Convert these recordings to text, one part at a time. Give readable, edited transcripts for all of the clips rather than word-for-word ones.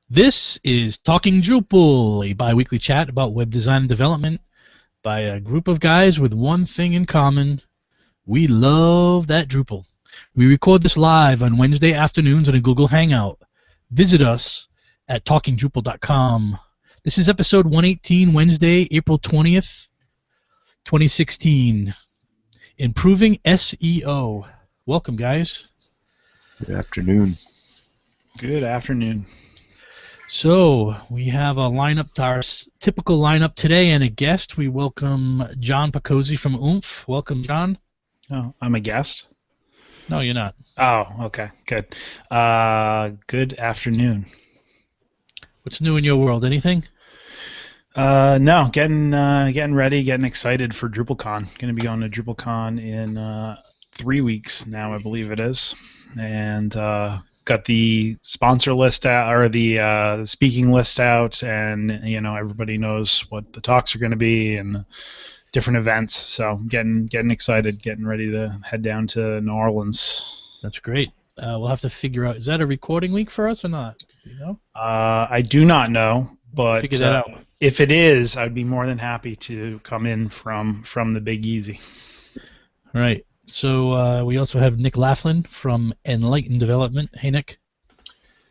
This is Talking Drupal, a bi-weekly chat about web design and development by a group of guys with one thing in common. We love that Drupal. We record this live on Wednesday afternoons on a Google Hangout. Visit us at talkingdrupal.com. This is episode 118, Wednesday, April 20th, 2016. Improving SEO. Welcome, guys. Good afternoon. Good afternoon. So we have a lineup, our typical lineup today, and a guest. We welcome John Picozzi from Oomph. Welcome, John. Oh, I'm a guest? No, you're not. Oh, okay, good. Good afternoon. What's new in your world? Anything? No, getting ready, getting excited for DrupalCon. Going to be going to DrupalCon in 3 weeks now, I believe it is, and got the sponsor list out, or the speaking list out, and everybody knows what the talks are going to be and different events. So getting excited, getting ready to head down to New Orleans. That's great. We'll have to figure out. Is that a recording week for us or not? Do you know? I do not know, but Figure that out. If it is, I'd be more than happy to come in from the Big Easy. All right. So we also have Nick Laughlin from Enlightened Development. Hey, Nick.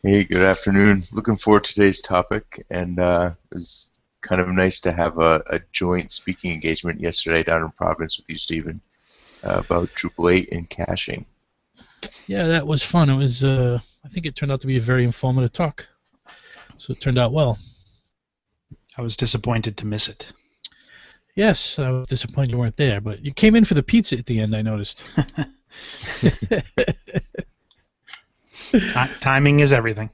Hey, good afternoon. Looking forward to today's topic, and it was kind of nice to have a joint speaking engagement yesterday down in Providence with you, Stephen, about Drupal 8 and caching. Yeah, that was fun. It was. I think it turned out to be a very informative talk. So it turned out well. I was disappointed to miss it. Yes, I was disappointed you weren't there, but you came in for the pizza at the end, I noticed. Timing is everything.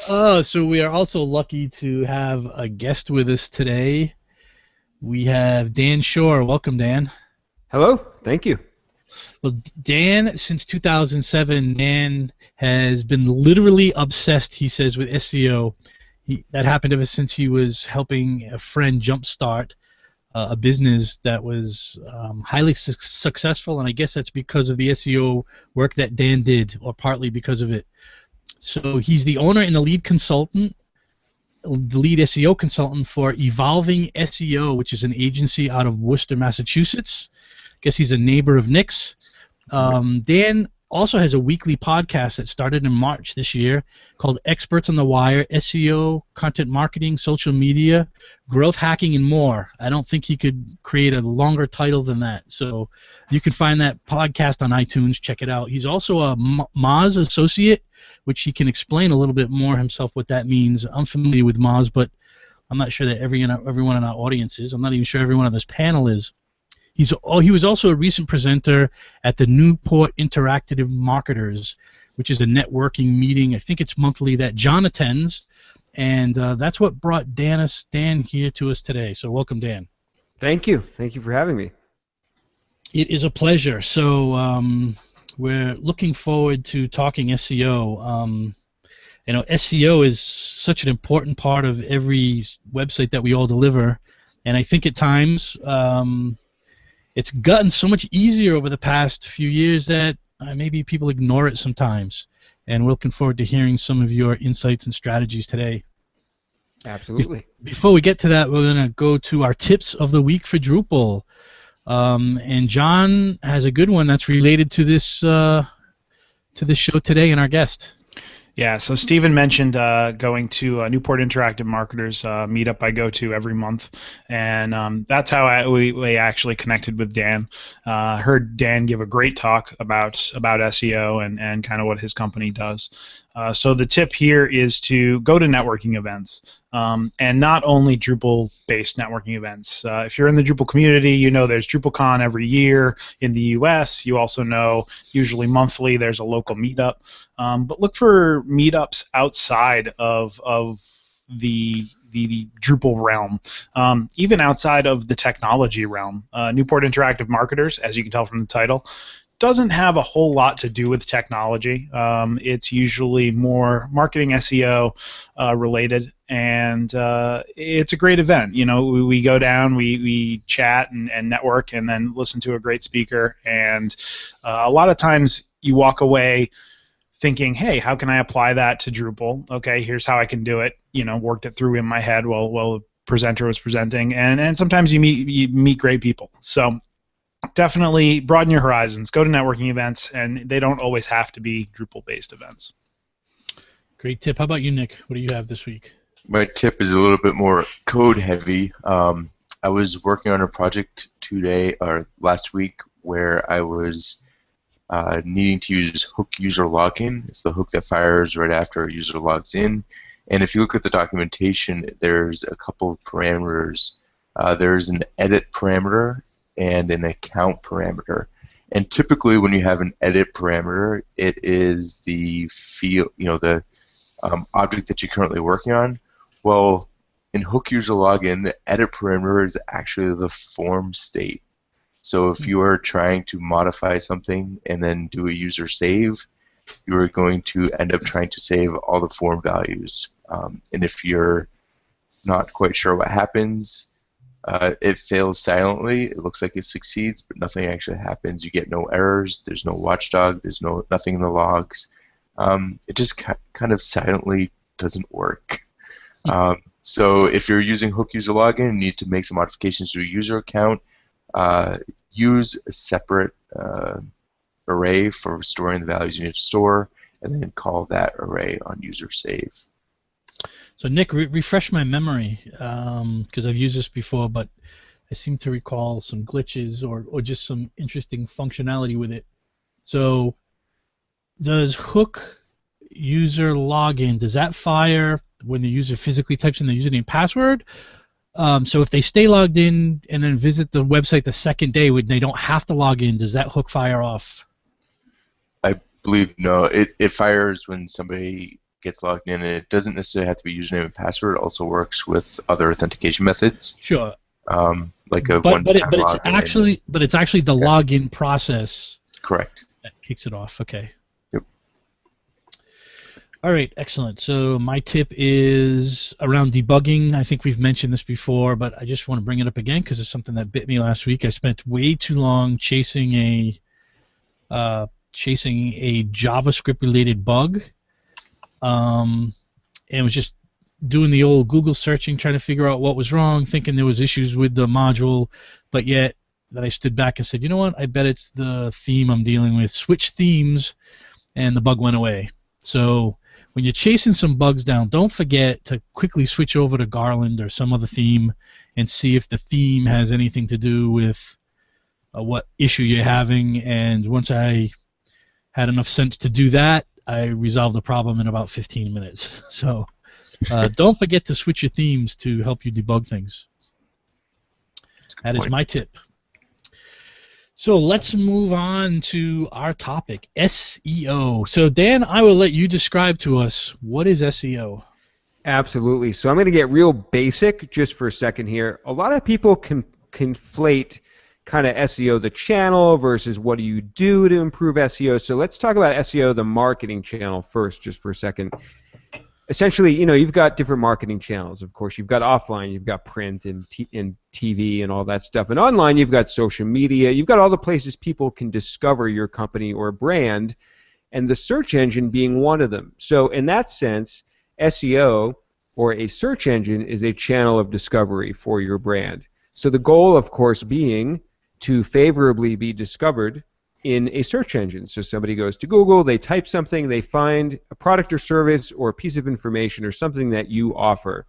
So we are also lucky to have a guest with us today. We have Dan Shore. Welcome, Dan. Hello. Thank you. Well, Dan, since 2007, Dan has been literally obsessed, he says, with SEO. That happened ever since he was helping a friend jumpstart a business that was highly successful, and I guess that's because of the SEO work that Dan did, or partly because of it. So he's the owner and the lead consultant, the lead SEO consultant for Evolving SEO, which is an agency out of Worcester, Massachusetts. I guess he's a neighbor of Nick's. Dan also has a weekly podcast that started in March this year called Experts on the Wire, SEO, content marketing, social media, growth hacking, and more. I don't think he could create a longer title than that. So you can find that podcast on iTunes. Check it out. He's also a Moz associate, which he can explain a little bit more himself what that means. I'm familiar with Moz, but I'm not sure that everyone in our audience is. I'm not even sure everyone on this panel is. He was also a recent presenter at the Newport Interactive Marketers, which is a networking meeting. I think it's monthly that John attends, and that's what brought Dan here to us today. So welcome, Dan. Thank you. Thank you for having me. It is a pleasure. So we're looking forward to talking SEO. SEO is such an important part of every website that we all deliver, and I think at times it's gotten so much easier over the past few years that maybe people ignore it sometimes. And we're looking forward to hearing some of your insights and strategies today. Absolutely. Before we get to that, we're going to go to our tips of the week for Drupal. And John has a good one that's related to this show today and our guest. Yeah, so Stephen mentioned going to Newport Interactive Marketers meetup I go to every month, and that's how we actually connected with Dan. Heard Dan give a great talk about SEO and kind of what his company does. So the tip here is to go to networking events, and not only Drupal-based networking events. If you're in the Drupal community, you know there's DrupalCon every year in the U.S. You also know usually monthly there's a local meetup. But look for meetups outside of the Drupal realm, even outside of the technology realm. Newport Interactive Marketers, as you can tell from the title, doesn't have a whole lot to do with technology. It's usually more marketing SEO related, and it's a great event. We go down, we chat and network, and then listen to a great speaker, and a lot of times you walk away thinking, hey, how can I apply that to Drupal? Okay, here's how I can do it. Worked it through in my head while the presenter was presenting, and sometimes you meet great people. So definitely broaden your horizons. Go to networking events, and they don't always have to be Drupal-based events. Great tip. How about you, Nick? What do you have this week? My tip is a little bit more code heavy. I was working on a project last week where I was needing to use hook user login. It's the hook that fires right after a user logs in. And if you look at the documentation, there's a couple of parameters. There's an edit parameter and an account parameter. And typically, when you have an edit parameter, it is the field, the object that you're currently working on. Well, in hook user login, the edit parameter is actually the form state. So if you are trying to modify something and then do a user save, you are going to end up trying to save all the form values. And if you're not quite sure what happens, it fails silently. It looks like it succeeds, but nothing actually happens. You get no errors. There's no watchdog. There's nothing in the logs. It just kind of silently doesn't work. So if you're using hook user login and need to make some modifications to a user account, use a separate array for storing the values you need to store, and then call that array on user save. So Nick, refresh my memory, because I've used this before, but I seem to recall some glitches or just some interesting functionality with it. So does hook user login, does that fire when the user physically types in the username and password? So if they stay logged in and then visit the website the second day when they don't have to log in, does that hook fire off? I believe no. It fires when somebody gets logged in, and it doesn't necessarily have to be username and password. It also works with other authentication methods. Sure. Like a but it's login. actually the login process. Correct. That kicks it off. Okay. Yep. All right, excellent. So my tip is around debugging. I think we've mentioned this before, but I just want to bring it up again because it's something that bit me last week. I spent way too long chasing a JavaScript-related bug, and was just doing the old Google searching, trying to figure out what was wrong, thinking there was issues with the module, but yet that I stood back and said, you know what, I bet it's the theme I'm dealing with. Switch themes, and the bug went away. So when you're chasing some bugs down, don't forget to quickly switch over to Garland or some other theme and see if the theme has anything to do with what issue you're having. And once I had enough sense to do that, I resolved the problem in about 15 minutes. So don't forget to switch your themes to help you debug things. That is my tip. So let's move on to our topic, SEO. So Dan, I will let you describe to us, what is SEO? Absolutely. So I'm going to get real basic just for a second here. A lot of people conflate kind of SEO, the channel, versus what do you do to improve SEO. So let's talk about SEO, the marketing channel, first, just for a second. Essentially, you've got different marketing channels. Of course, you've got offline, you've got print and TV and all that stuff. And online, you've got social media. You've got all the places people can discover your company or brand, and the search engine being one of them. So in that sense, SEO, or a search engine, is a channel of discovery for your brand. So the goal, of course, being to favorably be discovered in a search engine. So somebody goes to Google, they type something, they find a product or service or a piece of information or something that you offer.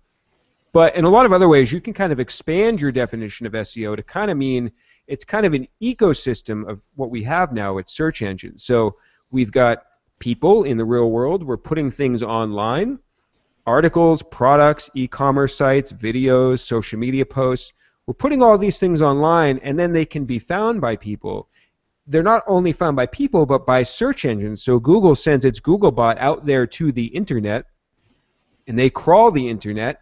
But in a lot of other ways, you can kind of expand your definition of SEO to kind of mean it's kind of an ecosystem of what we have now with search engines. So we've got people in the real world, we're putting things online, articles, products, e-commerce sites, videos, social media posts. We're putting all these things online, and then they can be found by people. They're not only found by people, but by search engines. So Google sends its Googlebot out there to the internet, and they crawl the internet.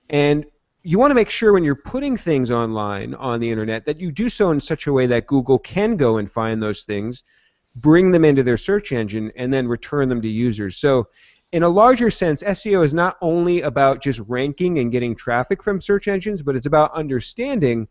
And you want to make sure when you're putting things online on the internet that you do so in such a way that Google can go and find those things, bring them into their search engine, and then return them to users. So in a larger sense, SEO is not only about just ranking and getting traffic from search engines, but it's about understanding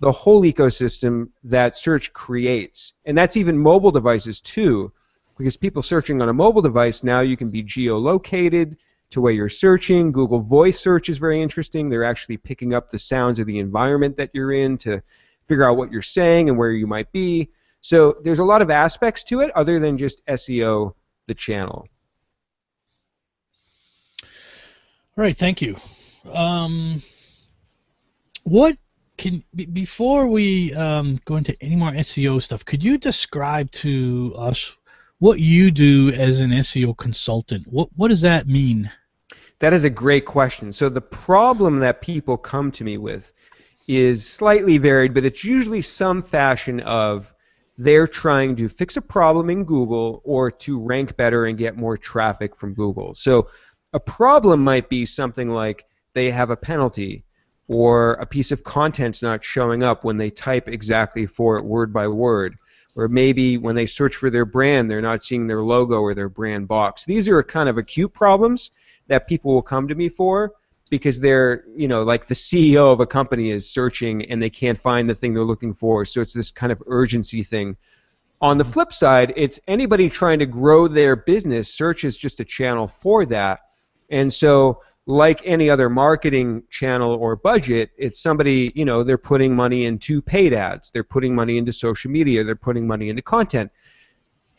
the whole ecosystem that search creates. And that's even mobile devices too. because people searching on a mobile device, now you can be geolocated to where you're searching. Google Voice Search is very interesting. They're actually picking up the sounds of the environment that you're in to figure out what you're saying and where you might be. So there's a lot of aspects to it other than just SEO, the channel. All right, thank you. What can before we go into any more SEO stuff, could you describe to us what you do as an SEO consultant? What does that mean? That is a great question. So the problem that people come to me with is slightly varied, but it's usually some fashion of they're trying to fix a problem in Google or to rank better and get more traffic from Google. So a problem might be something like they have a penalty or a piece of content's not showing up when they type exactly for it word by word. Or maybe when they search for their brand, they're not seeing their logo or their brand box. These are kind of acute problems that people will come to me for because they're, like the CEO of a company is searching and they can't find the thing they're looking for. So it's this kind of urgency thing. On the flip side, it's anybody trying to grow their business. Search is just a channel for that. And so like any other marketing channel or budget, it's somebody, they're putting money into paid ads, they're putting money into social media, they're putting money into content.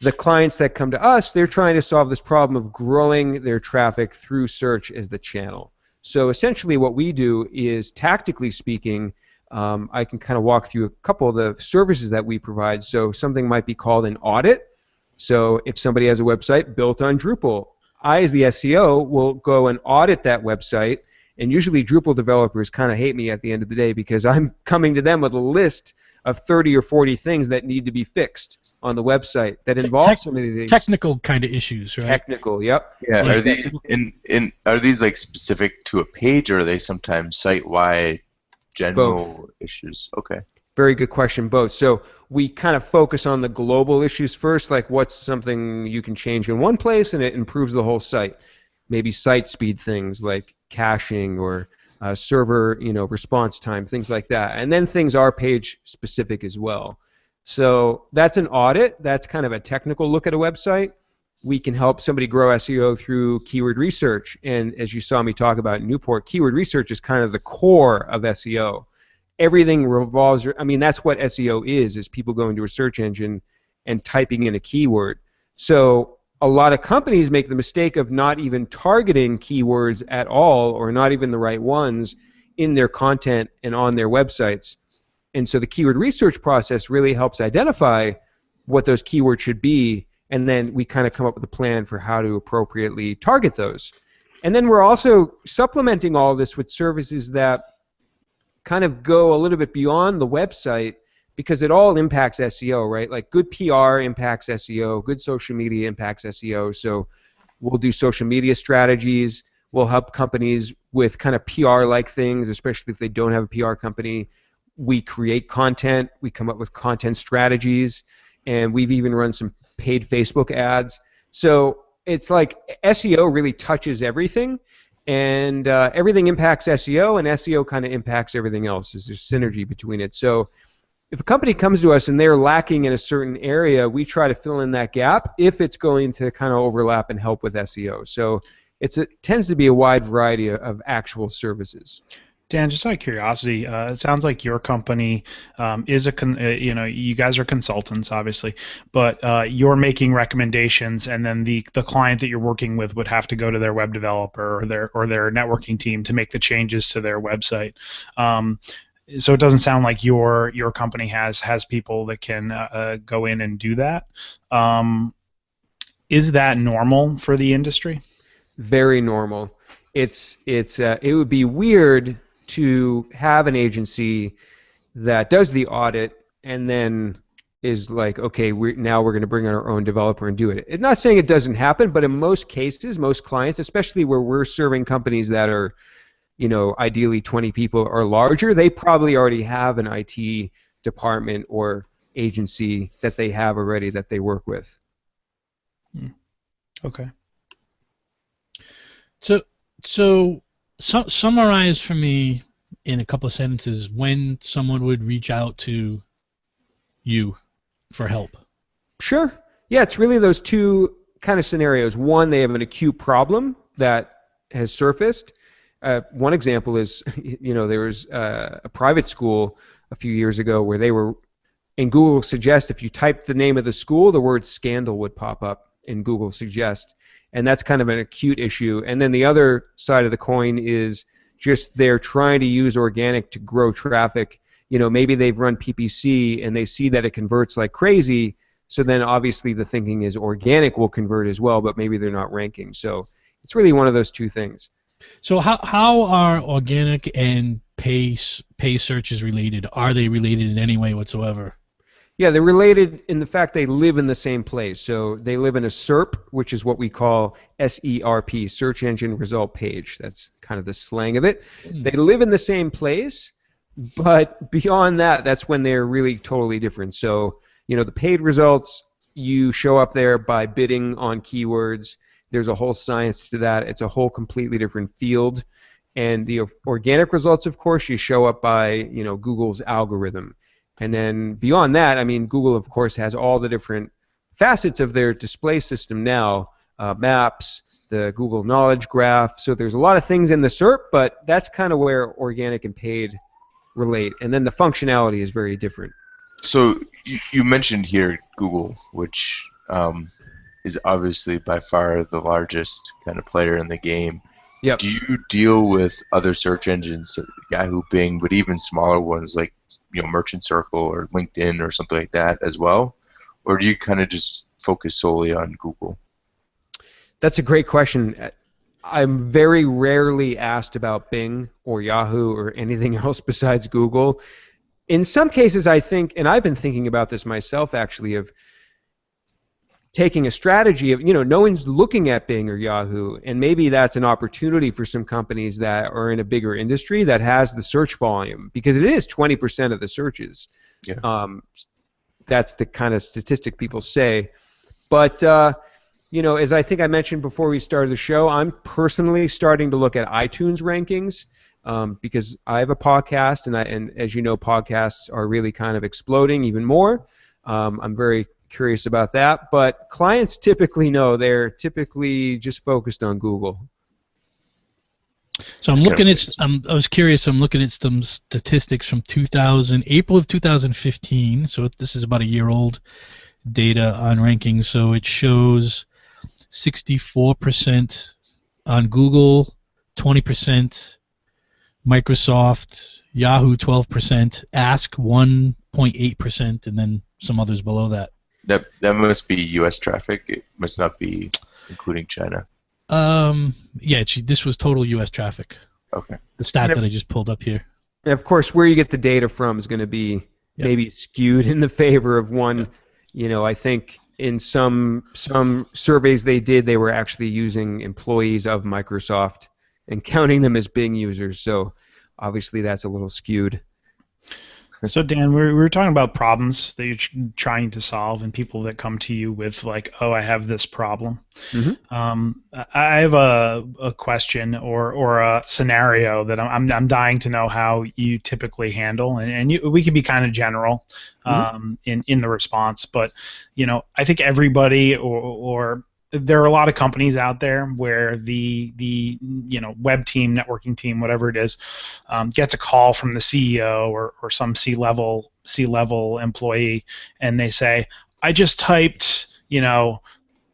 The clients that come to us, they're trying to solve this problem of growing their traffic through search as the channel. So essentially what we do is, tactically speaking, I can kind of walk through a couple of the services that we provide. So something might be called an audit. So if somebody has a website built on Drupal, I, as the SEO, will go and audit that website, and usually Drupal developers kind of hate me at the end of the day because I'm coming to them with a list of 30 or 40 things that need to be fixed on the website that involve so many things. Technical kind of issues, right? Technical, yep. Yeah, are these are these like specific to a page, or are they sometimes site-wide general issues? Okay. Very good question, both. So we kind of focus on the global issues first, like what's something you can change in one place and it improves the whole site. Maybe site speed things like caching or server, response time, things like that. And then things are page specific as well. So that's an audit. That's kind of a technical look at a website. We can help somebody grow SEO through keyword research. And as you saw me talk about in Newport, keyword research is kind of the core of SEO. Everything revolves, that's what SEO is people going to a search engine and typing in a keyword. So a lot of companies make the mistake of not even targeting keywords at all, or not even the right ones in their content and on their websites. And so the keyword research process really helps identify what those keywords should be, and then we kind of come up with a plan for how to appropriately target those. And then we're also supplementing all of this with services that kind of go a little bit beyond the website, because it all impacts SEO, right? Like good PR impacts SEO, good social media impacts SEO. So we'll do social media strategies. We'll help companies with kind of PR-like things, especially if they don't have a PR company. We create content. We come up with content strategies, and we've even run some paid Facebook ads. So it's like SEO really touches everything. And everything impacts SEO, and SEO kind of impacts everything else. There's a synergy between it. So if a company comes to us and they're lacking in a certain area, we try to fill in that gap if it's going to kind of overlap and help with SEO. So it tends to be a wide variety of actual services. Dan, just out of curiosity, it sounds like your company is you guys are consultants, obviously, but you're making recommendations, and then the client that you're working with would have to go to their web developer or their networking team to make the changes to their website. So it doesn't sound like your company has people that can go in and do that. Is that normal for the industry? Very normal. It would be weird to have an agency that does the audit and then is like, okay, now we're going to bring in our own developer and do it. I'm not saying it doesn't happen, but in most cases, most clients, especially where we're serving companies that are, ideally 20 people or larger, they probably already have an IT department or agency that they have already that they work with. Okay. So summarize for me in a couple of sentences when someone would reach out to you for help. Sure. Yeah, it's really those two kind of scenarios. One, they have an acute problem that has surfaced. One example is, there was a private school a few years ago where they were, and Google Suggest, if you typed the name of the school, the word scandal would pop up in Google Suggest. And that's kind of an acute issue. And then the other side of the coin is just they're trying to use organic to grow traffic. Maybe they've run PPC and they see that it converts like crazy. So then obviously the thinking is organic will convert as well, but maybe they're not ranking. So it's really one of those two things. So how are organic and pay searches related? Are they related in any way whatsoever? Yeah, they're related in the fact they live in the same place. So they live in a SERP, which is what we call SERP, Search Engine Result Page. That's kind of the slang of it. They live in the same place, but beyond that, that's when they're really totally different. So, the paid results, you show up there by bidding on keywords. There's a whole science to that. It's a whole completely different field. And the organic results, of course, you show up by, Google's algorithm. And then beyond that, Google, of course, has all the different facets of their display system now, maps, the Google Knowledge Graph. So there's a lot of things in the SERP, but that's kind of where organic and paid relate. And then the functionality is very different. So you mentioned here Google, which is obviously by far the largest kind of player in the game. Yep. Do you deal with other search engines, Yahoo, Bing, but even smaller ones like Merchant Circle or LinkedIn or something like that as well? Or do you kind of just focus solely on Google? That's a great question. I'm very rarely asked about Bing or Yahoo or anything else besides Google. In some cases, I think, and I've been thinking about this myself actually, of taking a strategy of, no one's looking at Bing or Yahoo, and maybe that's an opportunity for some companies that are in a bigger industry that has the search volume, because it is 20% of the searches. Yeah. That's the kind of statistic people say. But, as I think I mentioned before we started the show, I'm personally starting to look at iTunes rankings because I have a podcast, and as you know, podcasts are really kind of exploding even more. I'm very curious about that, but clients typically know they're typically just focused on Google. So I'm looking at. I was curious. I'm looking at some statistics from April of 2015. So this is about a year old data on rankings. So it shows 64% on Google, 20% Microsoft, Yahoo 12%, Ask 1.8%, and then some others below that. That must be U.S. traffic. It must not be including China. Yeah, this was total U.S. traffic. Okay. The stat that I just pulled up here. And of course, where you get the data from is going to be maybe skewed in the favor of one. I think in some surveys they did, they were actually using employees of Microsoft and counting them as Bing users. So obviously that's a little skewed. So Dan, we were talking about problems that you're trying to solve, and people that come to you with like, "Oh, I have this problem." Mm-hmm. I have a question or a scenario that I'm dying to know how you typically handle, and we can be kind of general in the response, but I think everybody or there are a lot of companies out there where the web team, networking team, whatever it is, gets a call from the CEO or some C-level employee, and they say, "I just typed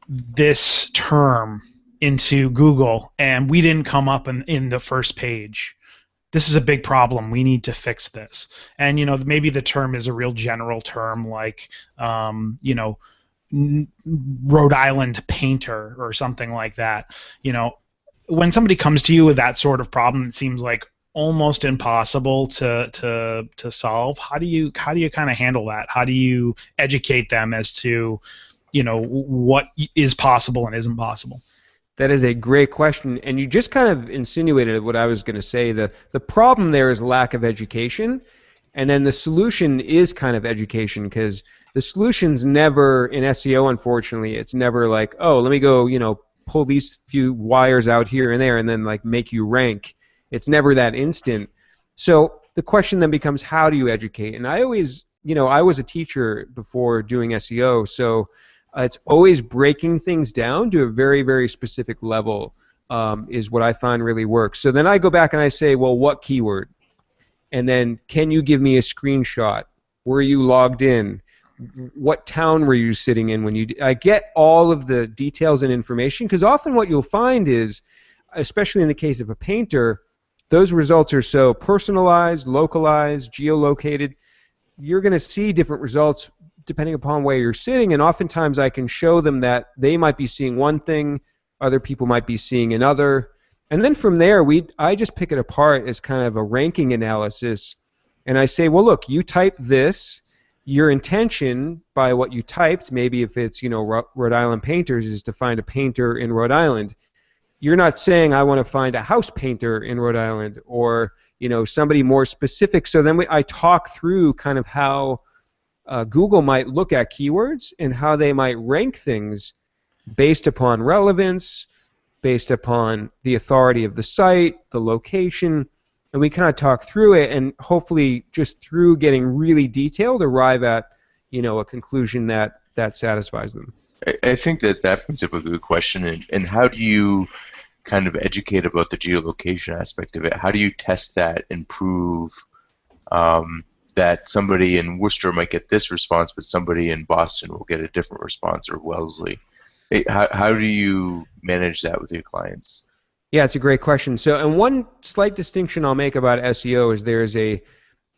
this term into Google, and we didn't come up in the first page. This is a big problem. We need to fix this." And maybe the term is a real general term like Rhode Island painter or something like that. When somebody comes to you with that sort of problem, it seems like almost impossible to solve. How do you kind of handle that? How do you educate them as to what is possible and isn't possible? That is a great question, and you just kind of insinuated what I was going to say. The problem there is lack of education, and then the solution is kind of education, because the solution's never, in SEO, unfortunately, it's never like, oh, let me go, pull these few wires out here and there and then like make you rank. It's never that instant. So the question then becomes, how do you educate? And I always, I was a teacher before doing SEO, so It's always breaking things down to a very, very specific level is what I find really works. So then I go back and I say, well, what keyword? And then, can you give me a screenshot? Were you logged in? What town were you sitting in when you? I get all of the details and information, because often what you'll find is, especially in the case of a painter, those results are so personalized, localized, geolocated. You're going to see different results depending upon where you're sitting, and oftentimes I can show them that they might be seeing one thing, other people might be seeing another, and then from there I just pick it apart as kind of a ranking analysis, and I say, well, look, you typed this. Your intention by what you typed, maybe if it's, you know, Rhode Island painters, is to find a painter in Rhode Island. You're not saying I want to find a house painter in Rhode Island, or, you know, somebody more specific. So then I talk through kind of how Google might look at keywords and how they might rank things based upon relevance, based upon the authority of the site, the location, and we kind of talk through it, and hopefully just through getting really detailed, arrive at, you know, a conclusion that satisfies them. I think that brings up a good question. And how do you kind of educate about the geolocation aspect of it? How do you test that and prove that somebody in Worcester might get this response, but somebody in Boston will get a different response, or Wellesley? How do you manage that with your clients? Yeah, it's a great question. So, and one slight distinction I'll make about SEO is there's a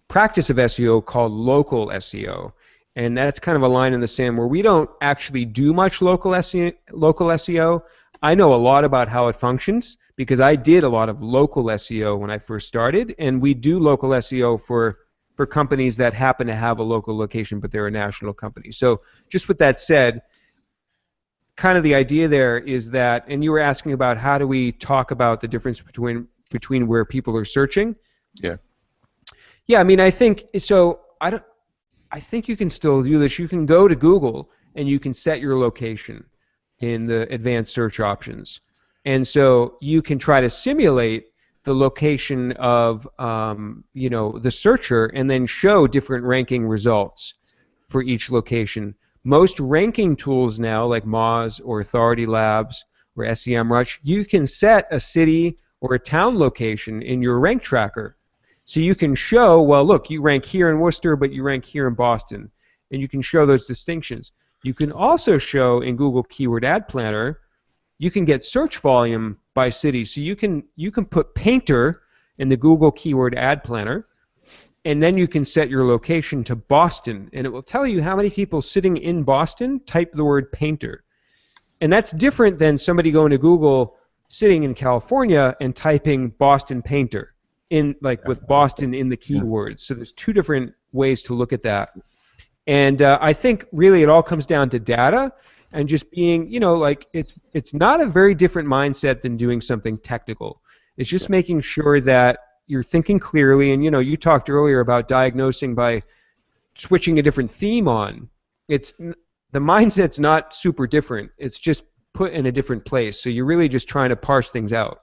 practice of SEO called local SEO, and that's kind of a line in the sand where we don't actually do much local SEO. I know a lot about how it functions because I did a lot of local SEO when I first started, and we do local SEO for companies that happen to have a local location, but they're a national company. So just with that said, kind of the idea there is that, and you were asking about how do we talk about the difference between where people are searching. Yeah. Yeah, I mean, I think so. I think you can still do this. You can go to Google and you can set your location in the advanced search options, and so you can try to simulate the location of you know, the searcher, and then show different ranking results for each location. Most ranking tools now, like Moz or Authority Labs or SEMrush, you can set a city or a town location in your rank tracker. So you can show, well, look, you rank here in Worcester, but you rank here in Boston. And you can show those distinctions. You can also show in Google Keyword Ad Planner, you can get search volume by city. So you can put painter in the Google Keyword Ad Planner, and then you can set your location to Boston, and it will tell you how many people sitting in Boston type the word painter. And that's different than somebody going to Google sitting in California and typing Boston painter, in, like, with Boston in the keywords. So there's two different ways to look at that. And I think really it all comes down to data and just being, you know, like, it's not a very different mindset than doing something technical. It's just making sure that you're thinking clearly, and, you know, you talked earlier about diagnosing by switching a different theme on. The mindset's not super different. It's just put in a different place. So you're really just trying to parse things out.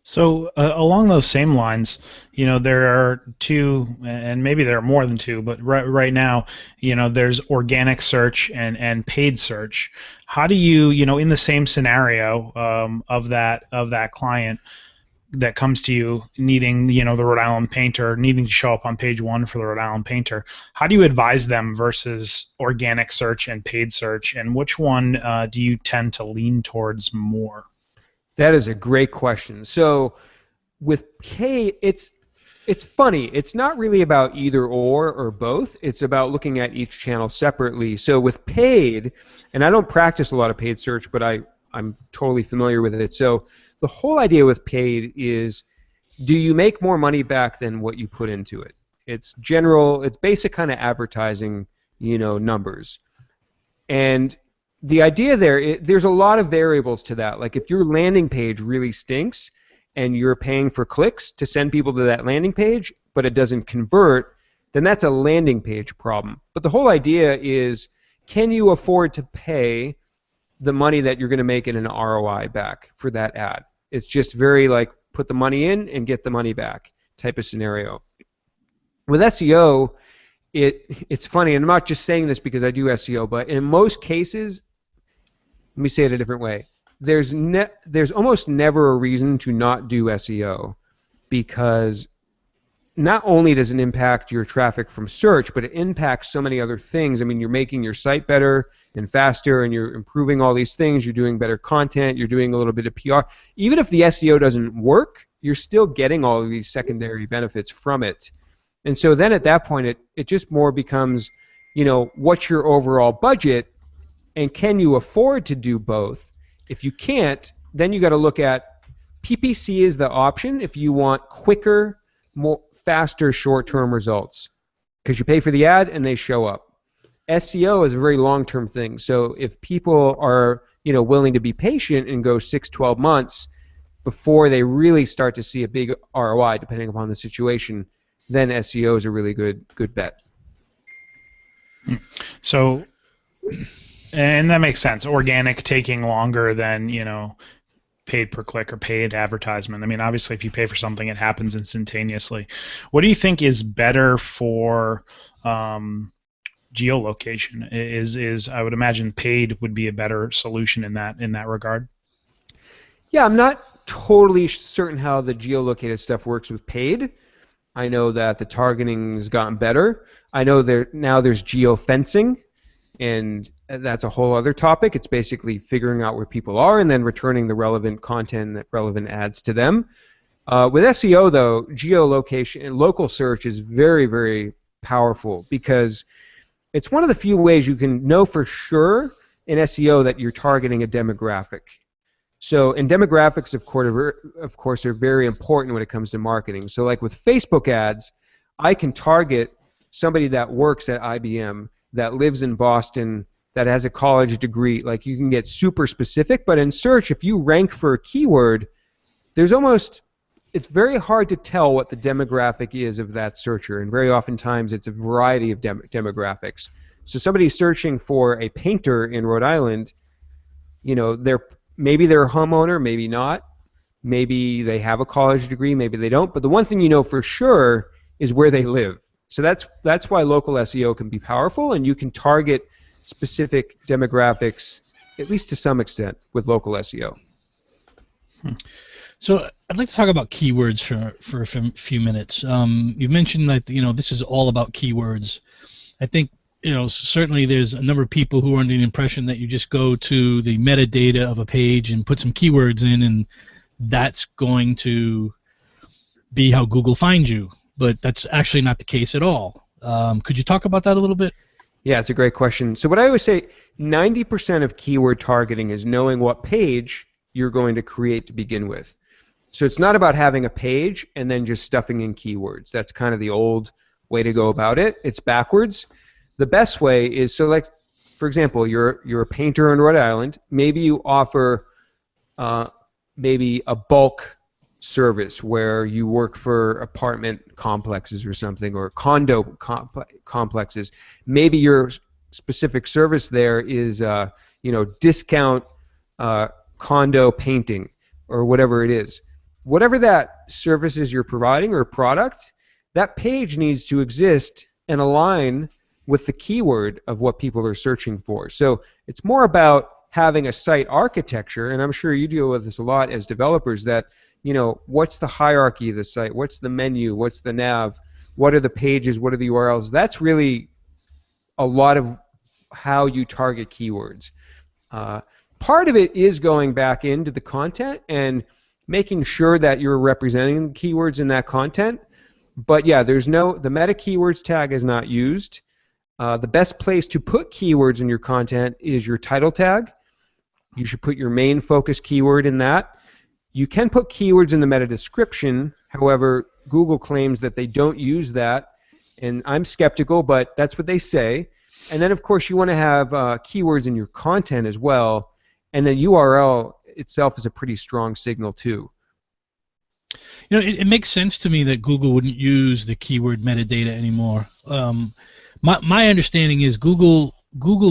So along those same lines, you know, there are two, and maybe there are more than two, but right now, you know, there's organic search and paid search. How do you, you know, in the same scenario of that client that comes to you needing, you know, the Rhode Island painter, needing to show up on page 1 for the Rhode Island painter, how do you advise them versus organic search and paid search, and which one do you tend to lean towards more? That is a great question. So with paid, it's funny. It's not really about either or both. It's about looking at each channel separately. So with paid, and I don't practice a lot of paid search, but I'm totally familiar with it. So the whole idea with paid is, do you make more money back than what you put into it? It's general, it's basic kind of advertising, you know, numbers. And the idea there's a lot of variables to that. Like, if your landing page really stinks and you're paying for clicks to send people to that landing page, but it doesn't convert, then that's a landing page problem. But the whole idea is, can you afford to pay the money that you're going to make in an ROI back for that ad? It's just very, like, put the money in and get the money back type of scenario. With SEO, it's funny, and I'm not just saying this because I do SEO, but in most cases, let me say it a different way. There's almost never a reason to not do SEO, because not only does it impact your traffic from search, but it impacts so many other things. I mean, you're making your site better and faster, and you're improving all these things. You're doing better content. You're doing a little bit of PR. Even if the SEO doesn't work, you're still getting all of these secondary benefits from it. And so then at that point, it just more becomes, what's your overall budget, and can you afford to do both? If you can't, then you got to look at PPC is the option if you want quicker, faster short-term results, because you pay for the ad and they show up. SEO is a very long-term thing, so if people are willing to be patient and go 6-12 months before they really start to see a big ROI, depending upon the situation, then SEO is a really good bet. So, and that makes sense. Organic taking longer than paid per click or paid advertisement. I mean, obviously, if you pay for something, it happens instantaneously. What do you think is better for geolocation? Is I would imagine paid would be a better solution in that regard. Yeah, I'm not totally certain how the geolocated stuff works with paid. I know that the targeting's gotten better. I know now there's geofencing, and that's a whole other topic. It's basically figuring out where people are and then returning the relevant content, the relevant ads to them. With SEO, though, geolocation and local search is very, very powerful, because it's one of the few ways you can know for sure in SEO that you're targeting a demographic. So, and demographics, of course, are very important when it comes to marketing. So, like with Facebook ads, I can target somebody that works at IBM, that lives in Boston, that has a college degree. Like, you can get super specific, but in search, if you rank for a keyword, it's very hard to tell what the demographic is of that searcher, and very oftentimes it's a variety of demographics. So somebody searching for a painter in Rhode Island, maybe they're a homeowner, maybe not, maybe they have a college degree, maybe they don't, but the one thing you know for sure is where they live. So that's why local SEO can be powerful, and you can target specific demographics, at least to some extent, with local SEO. So I'd like to talk about keywords for a few minutes. You mentioned that this is all about keywords. I think certainly there's a number of people who are under the impression that you just go to the metadata of a page and put some keywords in, and that's going to be how Google finds you. But that's actually not the case at all. Could you talk about that a little bit? Yeah, it's a great question. So what I always say, 90% of keyword targeting is knowing what page you're going to create to begin with. So it's not about having a page and then just stuffing in keywords. That's kind of the old way to go about it. It's backwards. The best way is, so like, for example, you're a painter in Rhode Island. Maybe you offer maybe a bulk service where you work for apartment complexes or something, or condo complexes. Maybe your specific service there is discount condo painting, or whatever it is. Whatever that service is you're providing or product, that page needs to exist and align with the keyword of what people are searching for. So it's more about having a site architecture, and I'm sure you deal with this a lot as developers, that what's the hierarchy of the site, what's the menu, what's the nav, what are the pages, what are the URLs. That's really a lot of how you target keywords. Part of it is going back into the content and making sure that you're representing the keywords in that content. But yeah, the meta keywords tag is not used. The best place to put keywords in your content is your title tag. You should put your main focus keyword in that. You can put keywords in the meta description. However, Google claims that they don't use that, and I'm skeptical, but that's what they say. And then, of course, you want to have keywords in your content as well, and the URL itself is a pretty strong signal too. It makes sense to me that Google wouldn't use the keyword metadata anymore. My understanding is Google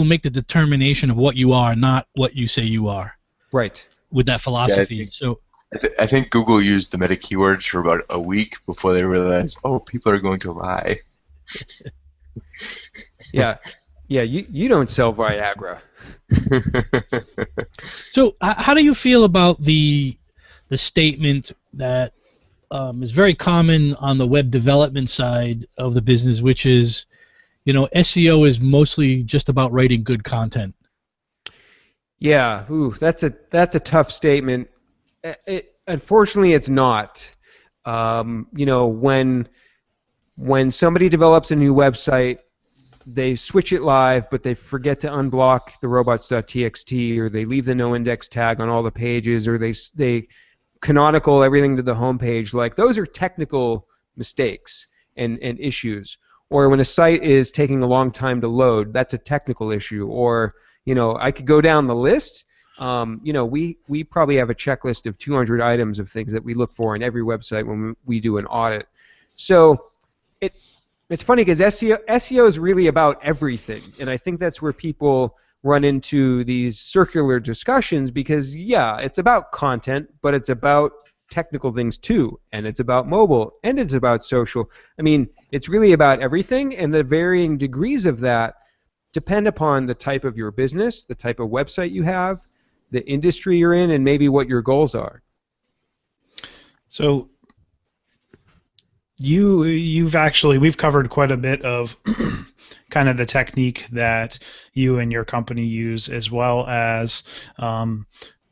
make the determination of what you are, not what you say you are. Right. With that philosophy. I think Google used the meta keywords for about a week before they realized, oh, people are going to lie. Yeah, yeah. You don't sell Viagra. So, how do you feel about the statement that is very common on the web development side of the business, which is, SEO is mostly just about writing good content? Yeah, that's a tough statement. Unfortunately, it's not. When somebody develops a new website, they switch it live, but they forget to unblock the robots.txt, or they leave the no index tag on all the pages, or they canonical everything to the home page. Like, those are technical mistakes and issues. Or when a site is taking a long time to load, that's a technical issue. Or I could go down the list. We probably have a checklist of 200 items of things that we look for in every website when we do an audit. So it's funny because SEO is really about everything, and I think that's where people run into these circular discussions, because it's about content, but it's about technical things too, and it's about mobile, and it's about social. I mean, it's really about everything, and the varying degrees of that depend upon the type of your business, the type of website you have, the industry you're in, and maybe what your goals are. So we've covered quite a bit of kind of the technique that you and your company use, as well as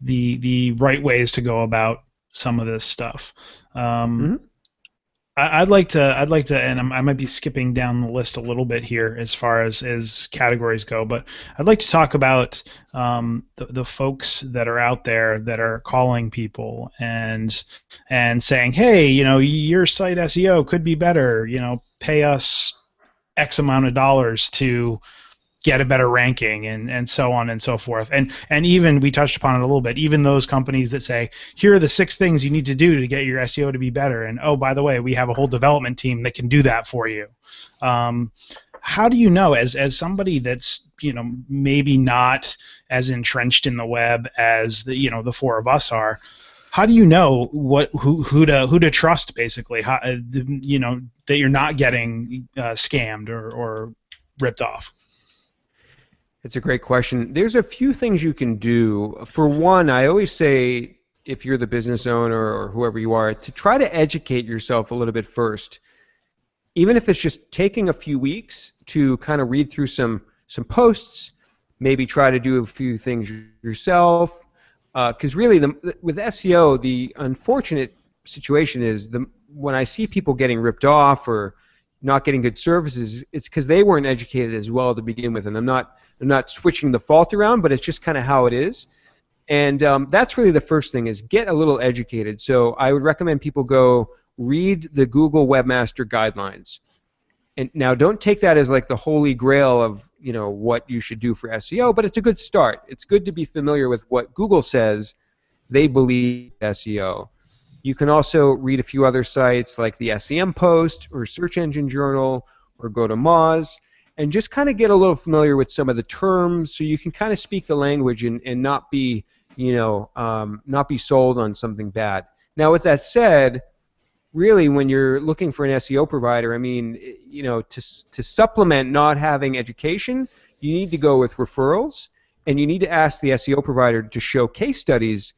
the right ways to go about some of this stuff. I'd like to, and I might be skipping down the list a little bit here as far as categories go, but I'd like to talk about the folks that are out there that are calling people and saying, hey, your site SEO could be better. Pay us X amount of dollars to get a better ranking, and so on and so forth. And even, we touched upon it a little bit, even those companies that say, here are the 6 things you need to do to get your SEO to be better, and oh, by the way, we have a whole development team that can do that for you. How do you know, as somebody that's maybe not as entrenched in the web as the 4 of us are, how do you know who to trust, basically? How, that you're not getting scammed or ripped off? It's a great question. There's a few things you can do. For one, I always say, if you're the business owner or whoever you are, to try to educate yourself a little bit first. Even if it's just taking a few weeks to kind of read through some posts, maybe try to do a few things yourself. Because really, with SEO, the unfortunate situation is when I see people getting ripped off or not getting good services, it's because they weren't educated as well to begin with. And I'm not switching the fault around, but it's just kind of how it is. And that's really the first thing, is get a little educated. So I would recommend people go read the Google Webmaster Guidelines. And now, don't take that as like the holy grail of what you should do for SEO, but it's a good start. It's good to be familiar with what Google says they believe SEO. You can also read a few other sites like the SEM Post or Search Engine Journal, or go to Moz, and just kind of get a little familiar with some of the terms, so you can kind of speak the language and not be not be sold on something bad. Now, with that said, really, when you're looking for an SEO provider, I mean, to supplement not having education, you need to go with referrals, and you need to ask the SEO provider to show case studies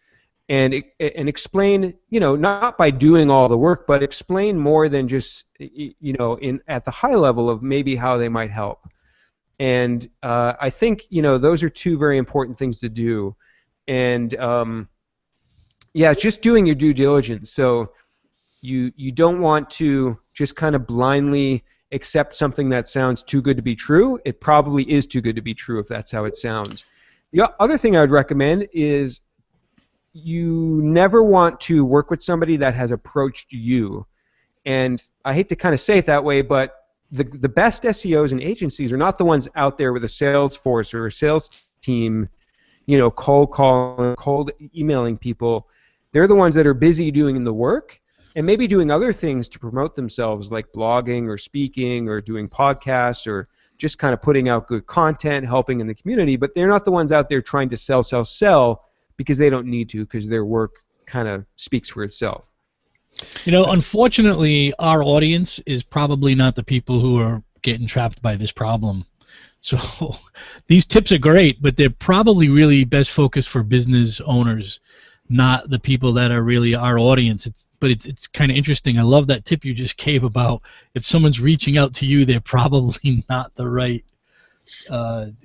and explain, not by doing all the work, but explain more than just, at the high level of maybe how they might help. And I think, those are 2 very important things to do. And just doing your due diligence. So you don't want to just kind of blindly accept something that sounds too good to be true. It probably is too good to be true if that's how it sounds. The other thing I would recommend is, you never want to work with somebody that has approached you. And I hate to kind of say it that way, but the best SEOs and agencies are not the ones out there with a sales force or a sales team, cold calling, cold emailing people. They're the ones that are busy doing the work and maybe doing other things to promote themselves, like blogging or speaking or doing podcasts or just kind of putting out good content, helping in the community. But they're not the ones out there trying to sell, because they don't need to, because their work kind of speaks for itself. Unfortunately, our audience is probably not the people who are getting trapped by this problem. So these tips are great, but they're probably really best focused for business owners, not the people that are really our audience. It's kind of interesting. I love that tip you just gave about if someone's reaching out to you, they're probably not the right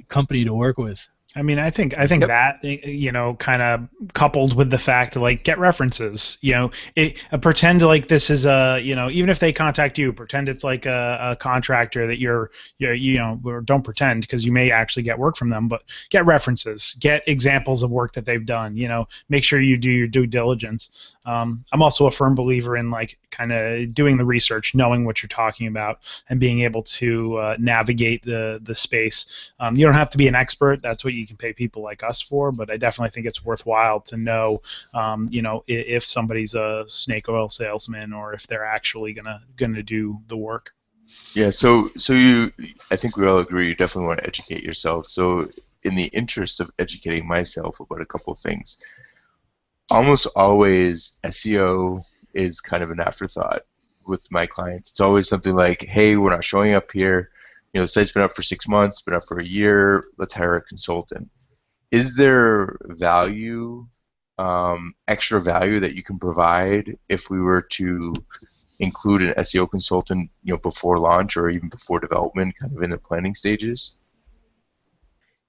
company to work with. I mean, I think that, you know, kind of coupled with the fact to, like, get references, you know, pretend like this is a, you know, even if they contact you, pretend it's like a contractor that you're, you know, or don't pretend, because you may actually get work from them, but get references, get examples of work that they've done, you know, make sure you do your due diligence. I'm also a firm believer in, like, kind of doing the research, knowing what you're talking about, and being able to navigate the space. You don't have to be an expert. That's what you can pay people like us for, but I definitely think it's worthwhile to know, you know, if somebody's a snake oil salesman or if they're actually gonna do the work. Yeah, so I think we all agree you definitely want to educate yourself. So in the interest of educating myself about a couple of things, almost always SEO is kind of an afterthought with my clients. It's always something like, hey, we're not showing up here. You know, the site's been up for 6 months, been up for a year. Let's hire a consultant. Is there value, extra value that you can provide if we were to include an SEO consultant, you know, before launch or even before development, kind of in the planning stages?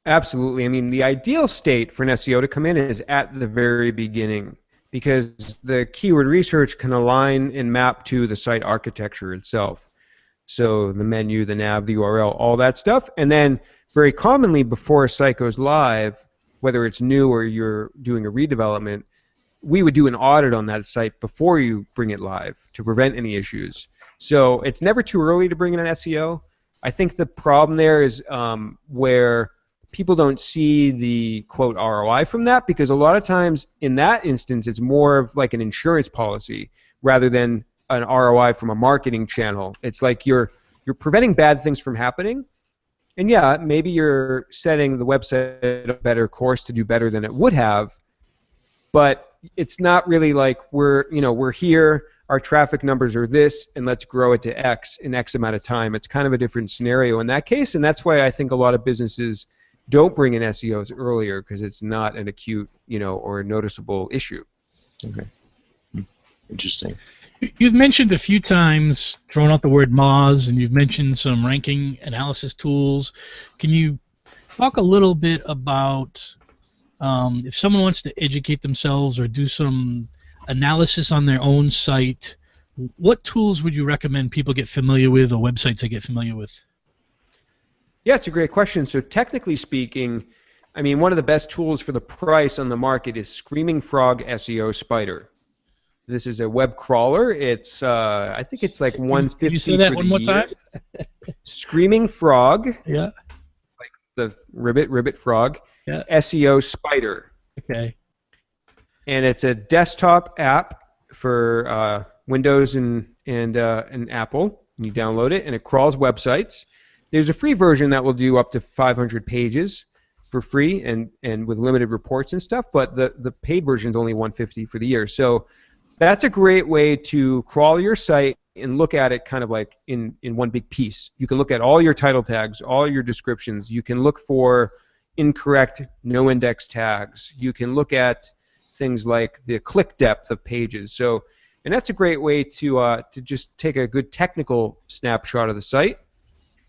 Absolutely. I mean, the ideal state for an SEO to come in is at the very beginning, because the keyword research can align and map to the site architecture itself. So the menu, the nav, the URL, all that stuff. And then very commonly before a site goes live, whether it's new or you're doing a redevelopment, we would do an audit on that site before you bring it live to prevent any issues. So it's never too early to bring in an SEO. I think the problem there is where people don't see the, quote, ROI from that, because a lot of times in that instance it's more of like an insurance policy rather than an ROI from a marketing channel. It's like you're preventing bad things from happening, and yeah, maybe you're setting the website a better course to do better than it would have, but it's not really like we're here, our traffic numbers are this, and let's grow it to X in X amount of time. It's kind of a different scenario in that case, and that's why I think a lot of businesses don't bring in SEOs earlier, because it's not an acute, you know, or a noticeable issue. Okay. Interesting. You've mentioned a few times, thrown out the word Moz, and you've mentioned some ranking analysis tools. Can you talk a little bit about if someone wants to educate themselves or do some analysis on their own site, what tools would you recommend people get familiar with, or websites they get familiar with? Yeah, it's a great question. So technically speaking, I mean, one of the best tools for the price on the market is Screaming Frog SEO Spider. This is a web crawler. It's I think it's like $150. Can you say that one more time? Screaming Frog. Yeah. Like the ribbit frog. Yeah. SEO Spider. Okay. And it's a desktop app for Windows and Apple. And you download it, and it crawls websites. There's a free version that will do up to 500 pages for free and with limited reports and stuff, but the paid version is only $150 for the year. So that's a great way to crawl your site and look at it kind of like in one big piece. You can look at all your title tags, all your descriptions. You can look for incorrect no index tags. You can look at things like the click depth of pages. So, and that's a great way to just take a good technical snapshot of the site.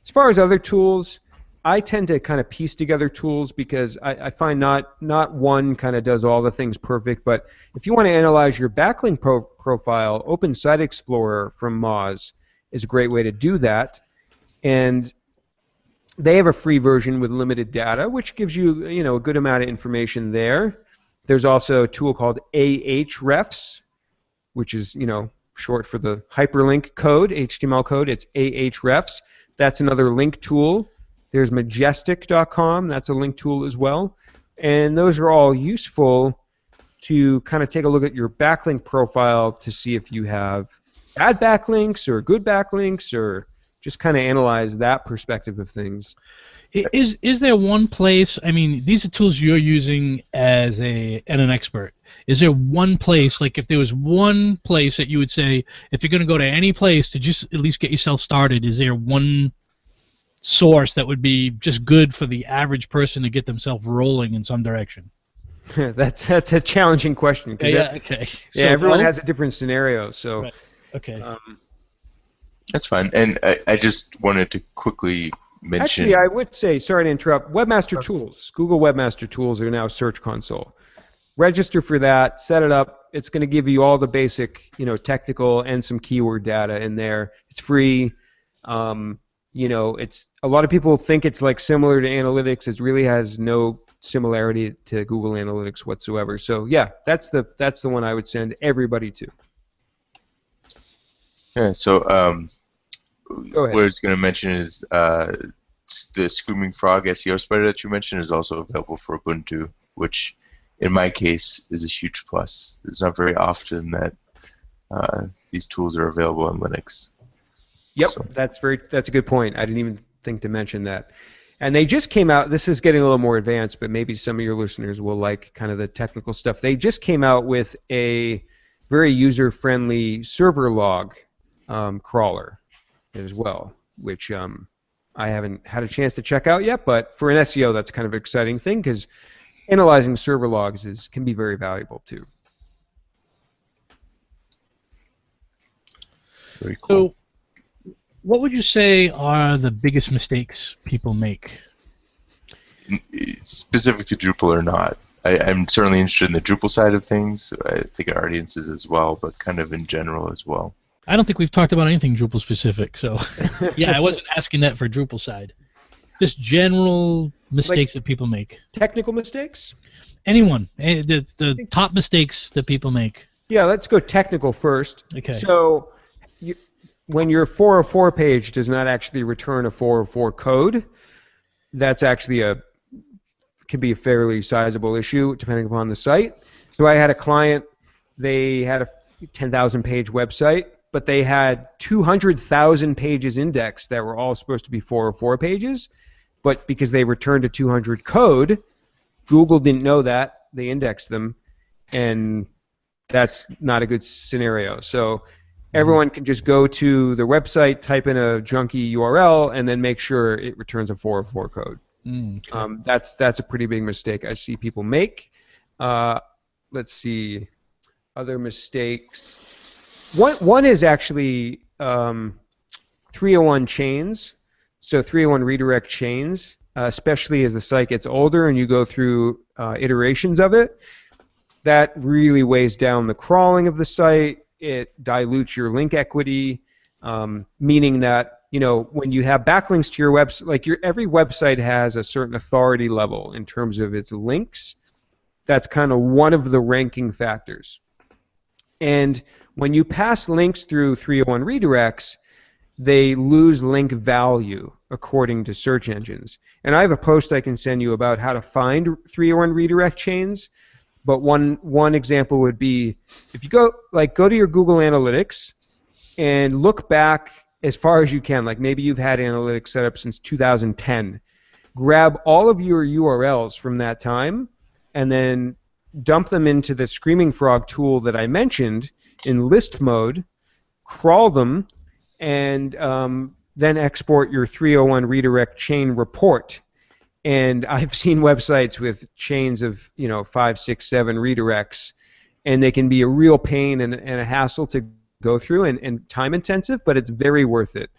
As far as other tools, I tend to kind of piece together tools because I find not one kind of does all the things perfect, but if you want to analyze your backlink profile, Open Site Explorer from Moz is a great way to do that. And they have a free version with limited data, which gives you, you know, a good amount of information there. There's also a tool called Ahrefs, which is, you know, short for the hyperlink code, HTML code. It's Ahrefs. That's another link tool. There's Majestic.com. That's a link tool as well. And those are all useful to kind of take a look at your backlink profile to see if you have bad backlinks or good backlinks, or just kind of analyze that perspective of things. Is there one place, I mean, these are tools you're using as an expert. Is there one place, like if there was one place that you would say, if you're going to go to any place to just at least get yourself started, is there one source that would be just good for the average person to get themselves rolling in some direction? That's a challenging question because Okay. So everyone has a different scenario. So right. Okay. That's fine. And I just wanted to quickly mention. Actually, I would say, sorry to interrupt, Webmaster Tools, Google Webmaster Tools are now Search Console. Register for that, set it up. It's going to give you all the basic, technical and some keyword data in there. It's free. It's a lot of people think it's like similar to analytics. It really has no similarity to Google Analytics whatsoever. So yeah, that's the one I would send everybody to. Yeah. So Go ahead. what I was going to mention is the Screaming Frog SEO spreader that you mentioned is also available for Ubuntu, which in my case is a huge plus. It's not very often that these tools are available on Linux. Yep, So. that's a good point. I didn't even think to mention that. And they just came out, this is getting a little more advanced, but maybe some of your listeners will like kind of the technical stuff. They just came out with a very user-friendly server log crawler as well, which I haven't had a chance to check out yet, but for an SEO that's kind of an exciting thing because analyzing server logs can be very valuable too. Very cool. So, what would you say are the biggest mistakes people make? Specific to Drupal or not? I'm certainly interested in the Drupal side of things. I think our audience is as well, but kind of in general as well. I don't think we've talked about anything Drupal specific, so yeah, I wasn't asking that for Drupal side. Just general mistakes that people make. Technical mistakes? Anyone. The top mistakes that people make. Yeah, let's go technical first. Okay. So when your 404 page does not actually return a 404 code, that's actually can be a fairly sizable issue depending upon the site. So I had a client, they had a 10,000 page website, but they had 200,000 pages indexed that were all supposed to be 404 pages, but because they returned a 200 code, Google didn't know that, they indexed them, and that's not a good scenario. So everyone can just go to the website, type in a junky URL, and then make sure it returns a 404 code. Okay. That's a pretty big mistake I see people make. Let's see, other mistakes. One is actually 301 chains. So 301 redirect chains, especially as the site gets older and you go through iterations of it, that really weighs down the crawling of the site. It dilutes your link equity, meaning that when you have backlinks to your website, like every website has a certain authority level in terms of its links. That's kind of one of the ranking factors. And when you pass links through 301 redirects, they lose link value according to search engines. And I have a post I can send you about how to find 301 redirect chains. But one example would be if you go to your Google Analytics and look back as far as you can, like maybe you've had analytics set up since 2010. Grab all of your URLs from that time and then dump them into the Screaming Frog tool that I mentioned in list mode, crawl them, and then export your 301 redirect chain report. And I've seen websites with chains of 5, 6, 7 redirects, and they can be a real pain and a hassle to go through and time intensive, but it's very worth it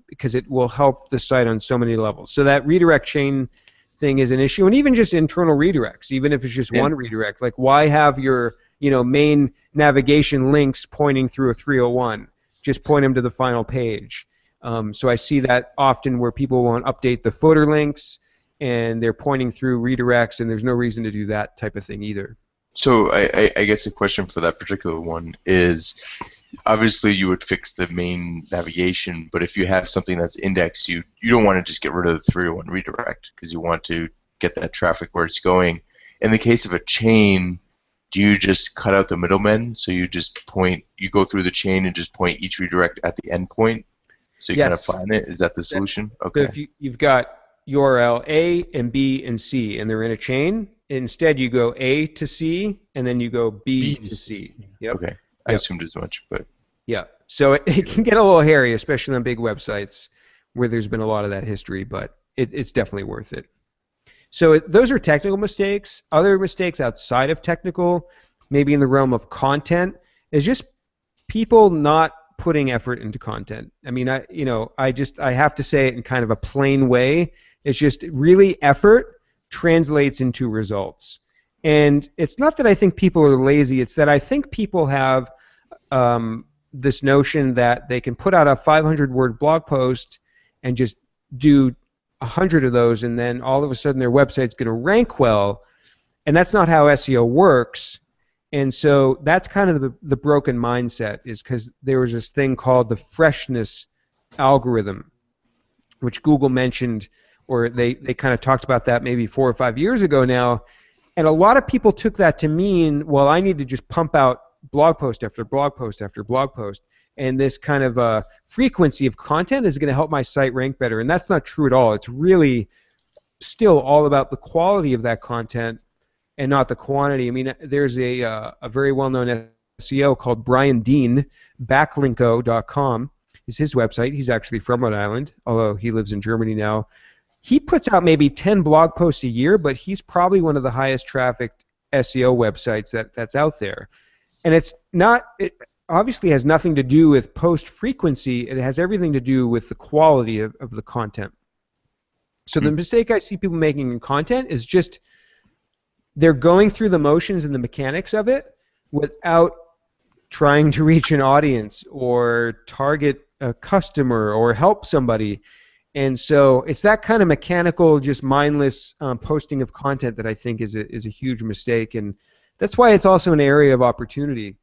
because it will help the site on so many levels. So that redirect chain thing is an issue, and even just internal redirects, even if it's just one redirect. Like, why have your main navigation links pointing through a 301? Just point them to the final page. So I see that often where people won't update the footer links and they're pointing through redirects, and there's no reason to do that type of thing either. So I guess a question for that particular one is, obviously you would fix the main navigation, but if you have something that's indexed, you don't want to just get rid of the 301 redirect because you want to get that traffic where it's going. In the case of a chain, do you just cut out the middlemen? So you go through the chain and just point each redirect at the end point? So you kind of find it? Is that the solution? Okay. So if you've got URL A and B and C and they're in a chain, instead you go A to C and then you go B to C. Yep. Okay. I assumed as much, but yeah. So it can get a little hairy, especially on big websites where there's been a lot of that history, but it's definitely worth it. So those are technical mistakes. Other mistakes outside of technical, maybe in the realm of content, is just people not putting effort into content. I mean, I have to say it in kind of a plain way. It's just really effort translates into results. And it's not that I think people are lazy. It's that I think people have this notion that they can put out a 500-word blog post and just do 100 of those, and then all of a sudden their website's going to rank well. And that's not how SEO works. And so that's kind of the broken mindset, is because there was this thing called the freshness algorithm, which Google mentioned, or they kind of talked about that maybe 4 or 5 years ago now. And a lot of people took that to mean, well, I need to just pump out blog post after blog post after blog post, and this kind of frequency of content is going to help my site rank better. And that's not true at all. It's really still all about the quality of that content and not the quantity. I mean, there's a very well-known SEO called Brian Dean, backlinko.com is his website. He's actually from Rhode Island, although he lives in Germany now. He puts out maybe 10 blog posts a year, but he's probably one of the highest trafficked SEO websites that's out there. And it obviously has nothing to do with post frequency. It has everything to do with the quality of the content. So the mistake I see people making in content is just they're going through the motions and the mechanics of it without trying to reach an audience or target a customer or help somebody. And so it's that kind of mechanical, just mindless posting of content that I think is a huge mistake. And that's why it's also an area of opportunity,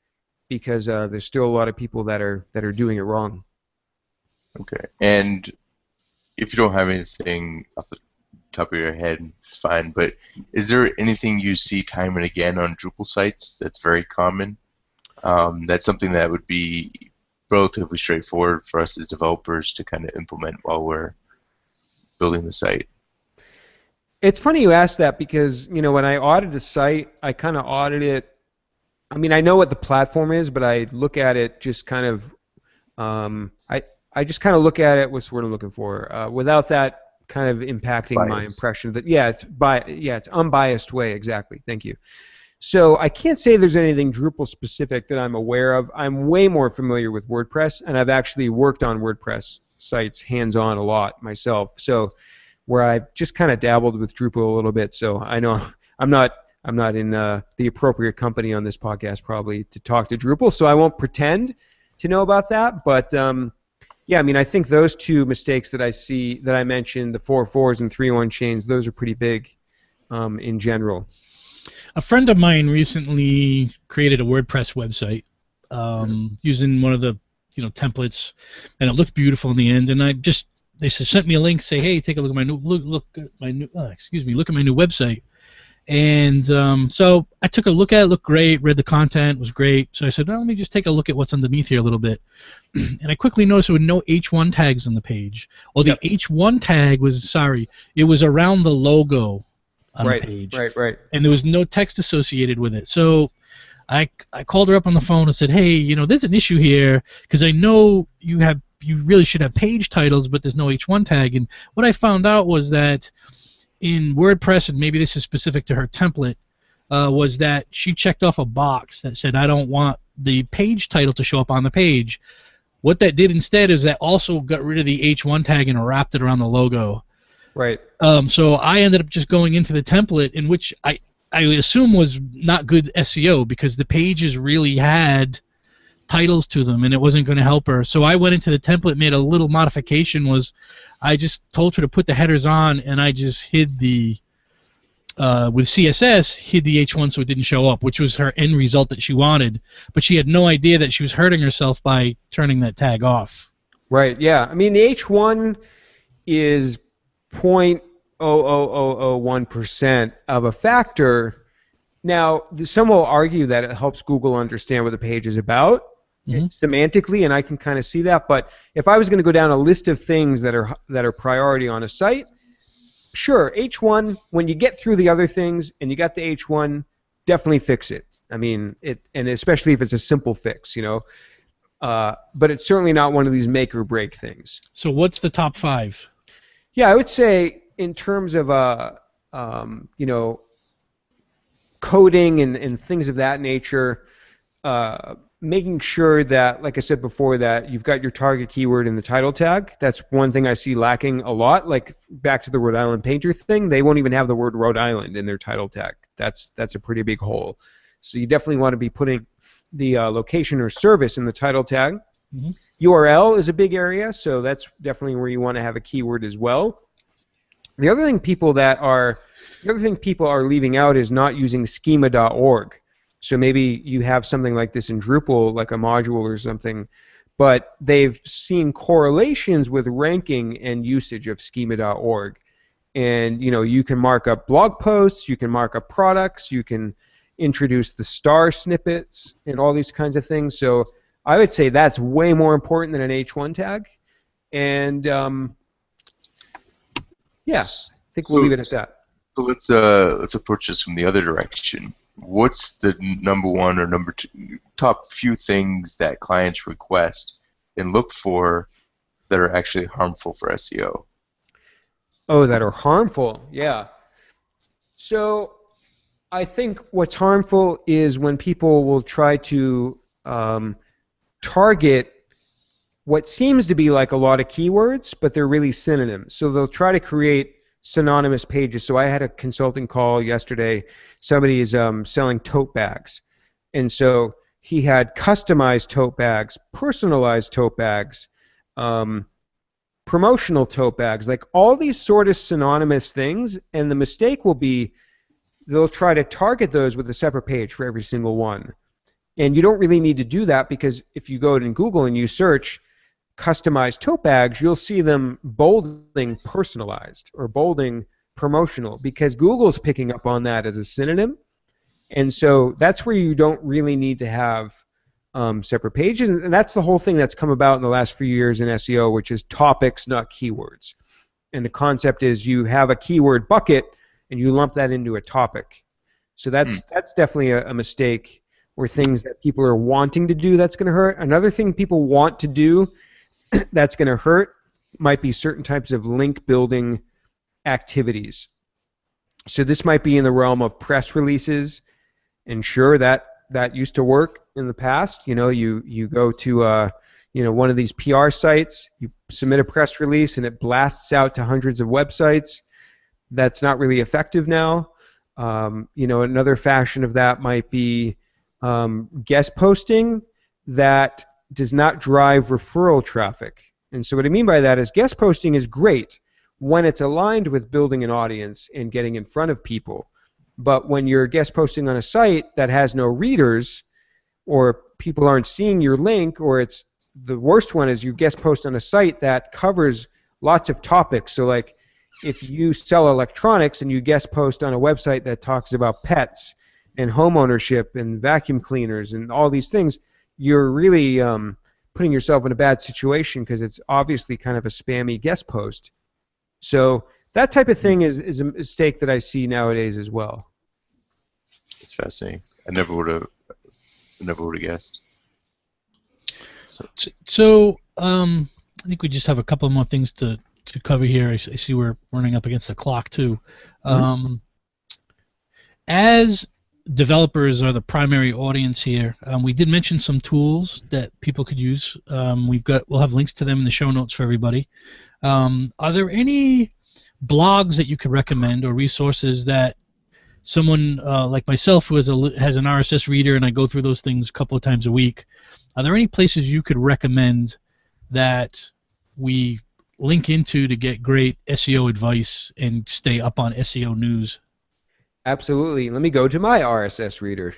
because there's still a lot of people that are doing it wrong. Okay. And if you don't have anything off the top of your head, it's fine. But is there anything you see time and again on Drupal sites that's very common? That's something that would be relatively straightforward for us as developers to kind of implement while we're building the site. It's funny you ask that, because when I audit a site, I kind of audit it. I mean, I know what the platform is, but I look at it just kind of. I just kind of look at it. What's the word I'm looking for? Without that kind of impacting my impression. That it's unbiased way. Exactly. Thank you. So I can't say there's anything Drupal specific that I'm aware of. I'm way more familiar with WordPress, and I've actually worked on WordPress sites hands-on a lot myself. So where I've just kind of dabbled with Drupal a little bit. So I know I'm not in the appropriate company on this podcast probably to talk to Drupal, so I won't pretend to know about that. But yeah, I mean, I think those two mistakes that I see that I mentioned, the 4.4s and 3.1 chains, those are pretty big in general. A friend of mine recently created a WordPress website using one of the templates, and it looked beautiful in the end. And they sent me a link, say, hey, take a look at my new look at my new website. And so I took a look at it, looked great, read the content, was great. So I said, well, let me just take a look at what's underneath here a little bit. And I quickly noticed there were no H1 tags on the page. Or the H1 tag was, it was around the logo on the page. Right. And there was no text associated with it. So I called her up on the phone and said, hey, there's an issue here, because I know you really should have page titles, but there's no H1 tag. And what I found out was that in WordPress, and maybe this is specific to her template, was that she checked off a box that said, I don't want the page title to show up on the page. What that did instead is that also got rid of the H1 tag and wrapped it around the logo. Right. So I ended up just going into the template, in which I assume was not good SEO, because the pages really had titles to them, and it wasn't going to help her. So I went into the template, made a little modification. Was I just told her to put the headers on, and I just hid the with CSS hid the H1 so it didn't show up, which was her end result that she wanted. But she had no idea that she was hurting herself by turning that tag off. Right. Yeah. I mean, the H1 is 0.00001% of a factor. Now, some will argue that it helps Google understand what the page is about. Semantically, and I can kind of see that. But if I was going to go down a list of things that are priority on a site, sure, H1. When you get through the other things and you got the H1, definitely fix it. I mean, and especially if it's a simple fix, but it's certainly not one of these make or break things. So what's the top 5? Yeah, I would say in terms of coding and things of that nature, making sure that, like I said before, that you've got your target keyword in the title tag. That's one thing I see lacking a lot. Like back to the Rhode Island painter thing, they won't even have the word Rhode Island in their title tag. That's a pretty big hole. So you definitely want to be putting the location or service in the title tag. Mm-hmm. URL is a big area, so that's definitely where you want to have a keyword as well. The other thing people are leaving out is not using schema.org. So maybe you have something like this in Drupal, like a module or something, but they've seen correlations with ranking and usage of schema.org. And you can mark up blog posts, you can mark up products, you can introduce the star snippets and all these kinds of things. So I would say that's way more important than an H1 tag. And yeah, I think we'll leave it at that. So let's approach this from the other direction. What's the number 1 or number 2 top few things that clients request and look for that are actually harmful for SEO? Oh, that are harmful, yeah. So I think what's harmful is when people will try to target what seems to be like a lot of keywords, but they're really synonyms. So they'll try to create synonymous pages. So I had a consulting call yesterday. Somebody is selling tote bags. And so he had customized tote bags, personalized tote bags, promotional tote bags, like all these sort of synonymous things. And the mistake will be they'll try to target those with a separate page for every single one. And you don't really need to do that, because if you go to Google and you search customized tote bags, you'll see them bolding personalized or bolding promotional, because Google's picking up on that as a synonym. And so that's where you don't really need to have separate pages. And that's the whole thing that's come about in the last few years in SEO, which is topics, not keywords. And the concept is you have a keyword bucket and you lump that into a topic. So that's definitely a mistake, or things that people are wanting to do that's going to hurt. Another thing people want to do that's going to hurt might be certain types of link building activities. So this might be in the realm of press releases, and sure, that used to work in the past. You go to one of these PR sites, you submit a press release, and it blasts out to hundreds of websites. That's not really effective now. Another fashion of that might be guest posting that does not drive referral traffic. And so what I mean by that is guest posting is great when it's aligned with building an audience and getting in front of people. But when you're guest posting on a site that has no readers, or people aren't seeing your link, or it's the worst one is you guest post on a site that covers lots of topics. So like if you sell electronics and you guest post on a website that talks about pets and home ownership and vacuum cleaners and all these things, you're really putting yourself in a bad situation, because it's obviously kind of a spammy guest post. So that type of thing is a mistake that I see nowadays as well. It's fascinating. I never would have guessed. So I think we just have a couple more things to cover here. I see we're running up against the clock too. As developers are the primary audience here, we did mention some tools that people could use. We'll have links to them in the show notes for everybody. Are there any blogs that you could recommend, or resources that someone like myself, who has an RSS reader and I go through those things a couple of times a week, are there any places you could recommend that we link into to get great SEO advice and stay up on SEO news? Absolutely. Let me go to my RSS reader,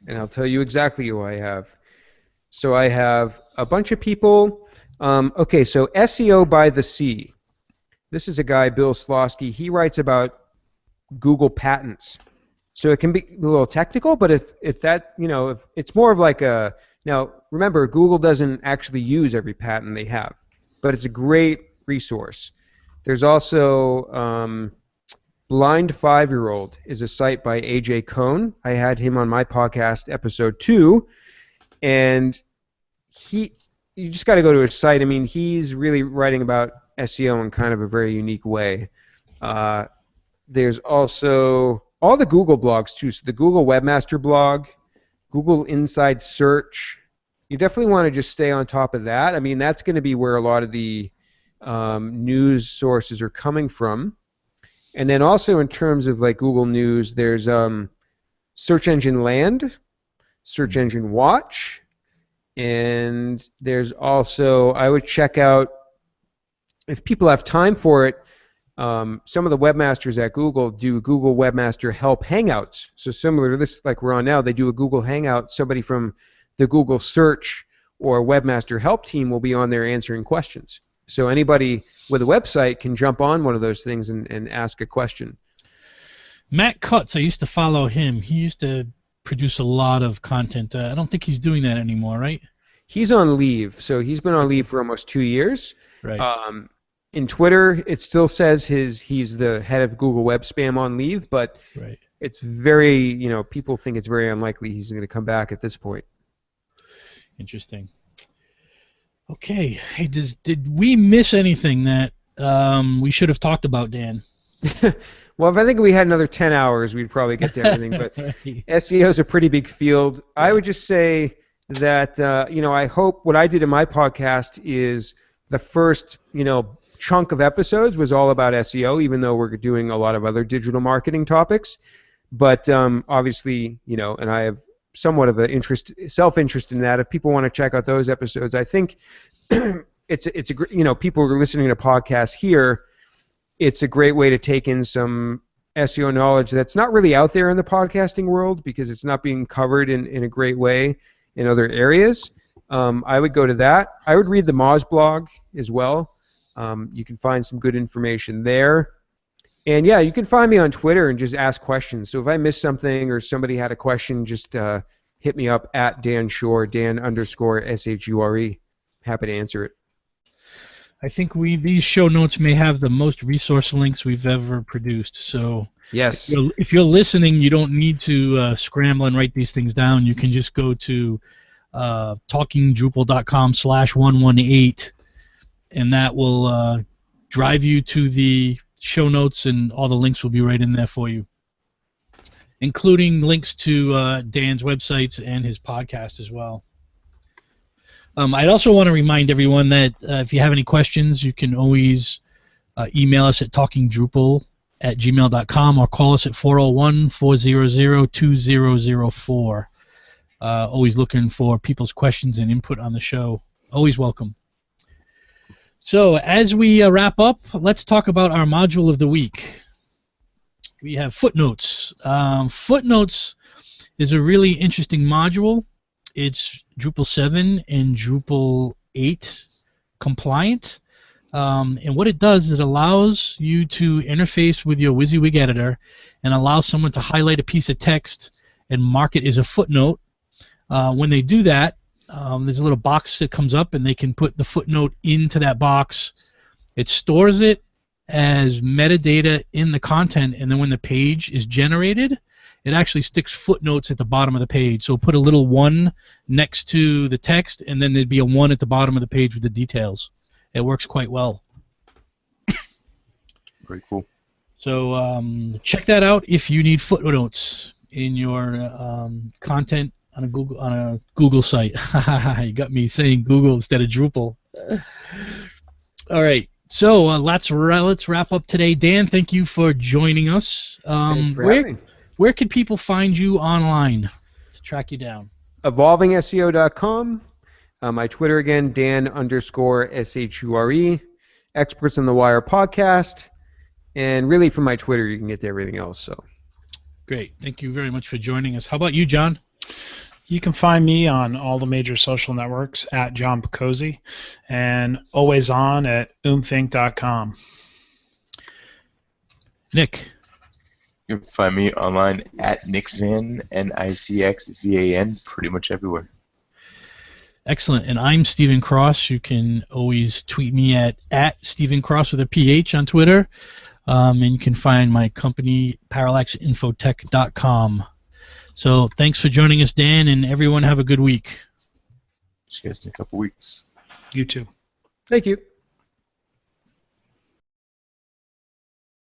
and I'll tell you exactly who I have. So I have a bunch of people. Okay, so SEO by the Sea. This is a guy, Bill Slosky. He writes about Google patents. So it can be a little technical, but if it's more of like a... Now, remember, Google doesn't actually use every patent they have, but it's a great resource. There's also... Blind 5-Year-Old is a site by A.J. Cohn. I had him on my podcast, episode 2, and you just got to go to his site. I mean, he's really writing about SEO in kind of a very unique way. There's also all the Google blogs too. So the Google Webmaster blog, Google Inside Search. You definitely want to just stay on top of that. I mean, that's going to be where a lot of the news sources are coming from. And then also in terms of like Google News, there's Search Engine Land, Search Engine Watch, and there's also, I would check out, if people have time for it, some of the webmasters at Google do Google Webmaster Help Hangouts. So similar to this, like we're on now, they do a Google Hangout. Somebody from the Google Search or Webmaster Help team will be on there answering questions. So anybody with a website can jump on one of those things and ask a question. Matt Cutts, I used to follow him. He used to produce a lot of content. I don't think he's doing that anymore, right? He's on leave. So he's been on leave for almost 2 years. Right. In Twitter, it still says he's the head of Google Web Spam on leave, but right. It's very, people think it's very unlikely he's going to come back at this point. Interesting. Okay. Hey, did we miss anything that we should have talked about, Dan? Well, if I think we had another 10 hours, we'd probably get to everything. But SEO is a pretty big field. I would just say that, I hope what I did in my podcast is the first, chunk of episodes was all about SEO, even though we're doing a lot of other digital marketing topics. But obviously, and I have somewhat of a self-interest in that. If people want to check out those episodes, I think it's a people who are listening to podcasts here, it's a great way to take in some SEO knowledge that's not really out there in the podcasting world because it's not being covered in a great way in other areas. I would go to that. I would read the Moz blog as well. You can find some good information there. And yeah, you can find me on Twitter and just ask questions. So if I missed something or somebody had a question, just hit me up at Dan Shore, Dan_SHURE. Happy to answer it. I think these show notes may have the most resource links we've ever produced. So yes, if you're listening, you don't need to scramble and write these things down. You can just go to talkingdrupal.com/118, and that will drive you to the show notes, and all the links will be right in there for you, including links to Dan's websites and his podcast as well. I'd also want to remind everyone that if you have any questions, you can always email us at talkingdrupal@gmail.com or call us at 401-400-2004. Always looking for people's questions and input on the show. Always welcome. So as we wrap up, let's talk about our module of the week. We have footnotes. Footnotes is a really interesting module. It's Drupal 7 and Drupal 8 compliant. And what it does is it allows you to interface with your WYSIWYG editor and allow someone to highlight a piece of text and mark it as a footnote. When they do that, there's a little box that comes up, and they can put the footnote into that box. It stores it as metadata in the content, and then when the page is generated, it actually sticks footnotes at the bottom of the page. So put a little 1 next to the text, and then there'd be a 1 at the bottom of the page with the details. It works quite well. Very cool. So check that out if you need footnotes in your content on a Google site. You got me saying Google instead of Drupal. All right. So let's wrap up today. Dan, thank you for joining us. Thanks for having me. Where can people find you online to track you down? EvolvingSEO.com. My Twitter again, Dan_SHURE. Experts on the Wire podcast. And really from my Twitter, you can get to everything else. So great. Thank you very much for joining us. How about you, John? You can find me on all the major social networks at John Picozzi, and always on at umthink.com. Nick? You can find me online at Nixvan, NICXVAN, pretty much everywhere. Excellent. And I'm Stephen Cross. You can always tweet me at Stephen Cross with a PH on Twitter. And you can find my company, parallaxinfotech.com. So thanks for joining us, Dan, and everyone have a good week. See you guys in a couple weeks. You too. Thank you.